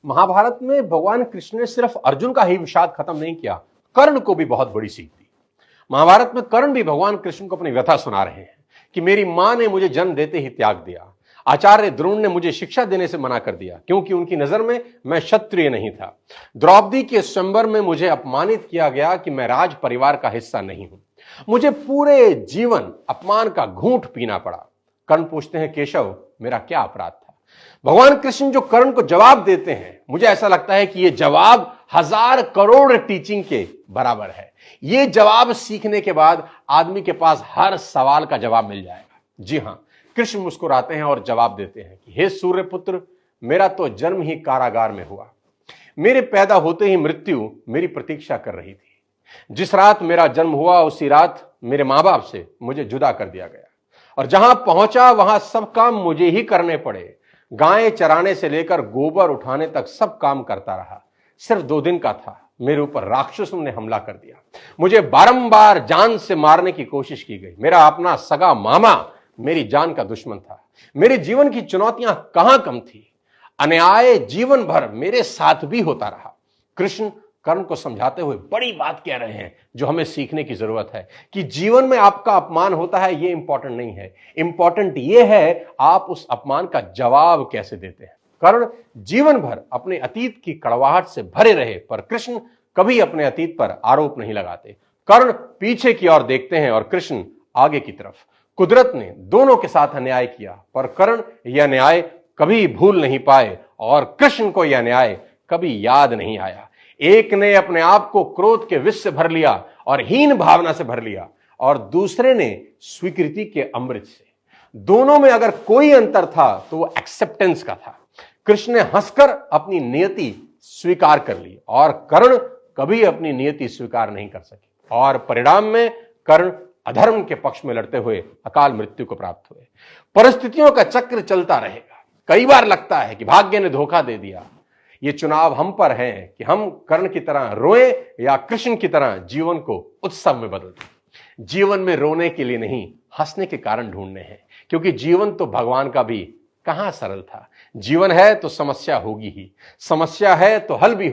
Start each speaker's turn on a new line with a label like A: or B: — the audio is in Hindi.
A: महाभारत में भगवान कृष्ण ने सिर्फ अर्जुन का ही विषाद खत्म नहीं किया, कर्ण को भी बहुत बड़ी सीख दी। महाभारत में कर्ण भी भगवान कृष्ण को अपनी व्यथा सुना रहे हैं कि मेरी मां ने मुझे जन्म देते ही त्याग दिया, आचार्य द्रोण ने मुझे शिक्षा देने से मना कर दिया क्योंकि उनकी नजर में मैं क्षत्रिय नहीं था। द्रौपदी के स्वयंवर में मुझे अपमानित किया गया कि मैं राज परिवार का हिस्सा नहीं हूं। मुझे पूरे जीवन अपमान का घूंट पीना पड़ा। कर्ण पूछते हैं, केशव मेरा क्या अपराध था? भगवान कृष्ण जो कर्ण को जवाब देते हैं, मुझे ऐसा लगता है कि यह जवाब 1000 करोड़ टीचिंग के बराबर है। यह जवाब सीखने के बाद आदमी के पास हर सवाल का जवाब मिल जाएगा। जी हां, कृष्ण मुस्कुराते हैं और जवाब देते हैं कि हे सूर्य पुत्र, मेरा तो जन्म ही कारागार में हुआ। मेरे पैदा होते ही मृत्यु मेरी प्रतीक्षा कर रही थी। जिस रात मेरा जन्म हुआ उसी रात मेरे मां बाप से मुझे जुदा कर दिया गया और जहां पहुंचा वहां सब काम मुझे ही करने पड़े। गायें चराने से लेकर गोबर उठाने तक सब काम करता रहा। सिर्फ 2 दिन का था, मेरे ऊपर राक्षसों ने हमला कर दिया। मुझे बारंबार जान से मारने की कोशिश की गई। मेरा अपना सगा मामा मेरी जान का दुश्मन था। मेरे जीवन की चुनौतियां कहां कम थी। अन्याय जीवन भर मेरे साथ भी होता रहा। कृष्ण कर्ण को समझाते हुए बड़ी बात कह रहे हैं जो हमें सीखने की जरूरत है कि जीवन में आपका अपमान होता है, यह इंपॉर्टेंट नहीं है। इंपॉर्टेंट यह है आप उस अपमान का जवाब कैसे देते हैं। कर्ण जीवन भर अपने अतीत की कड़वाहट से भरे रहे, पर कृष्ण कभी अपने अतीत पर आरोप नहीं लगाते। कर्ण पीछे की ओर देखते हैं और कृष्ण आगे की तरफ। कुदरत ने दोनों के साथ अन्याय किया, पर कर्ण यह अन्याय कभी भूल नहीं पाए और कृष्ण को यह अन्याय कभी याद नहीं आया। एक ने अपने आप को क्रोध के विष से भर लिया और हीन भावना से भर लिया, और दूसरे ने स्वीकृति के अमृत से। दोनों में अगर कोई अंतर था तो वो एक्सेप्टेंस का था। कृष्ण ने हंसकर अपनी नियति स्वीकार कर ली और कर्ण कभी अपनी नियति स्वीकार नहीं कर सके, और परिणाम में कर्ण अधर्म के पक्ष में लड़ते हुए अकाल मृत्यु को प्राप्त हुए। परिस्थितियों का चक्र चलता रहेगा। कई बार लगता है कि भाग्य ने धोखा दे दिया। ये चुनाव हम पर है कि हम कर्ण की तरह रोएं या कृष्ण की तरह जीवन को उत्सव में बदल दें। जीवन में रोने के लिए नहीं, हंसने के कारण ढूंढने हैं, क्योंकि जीवन तो भगवान का भी कहां सरल था। जीवन है तो समस्या होगी ही, समस्या है तो हल भी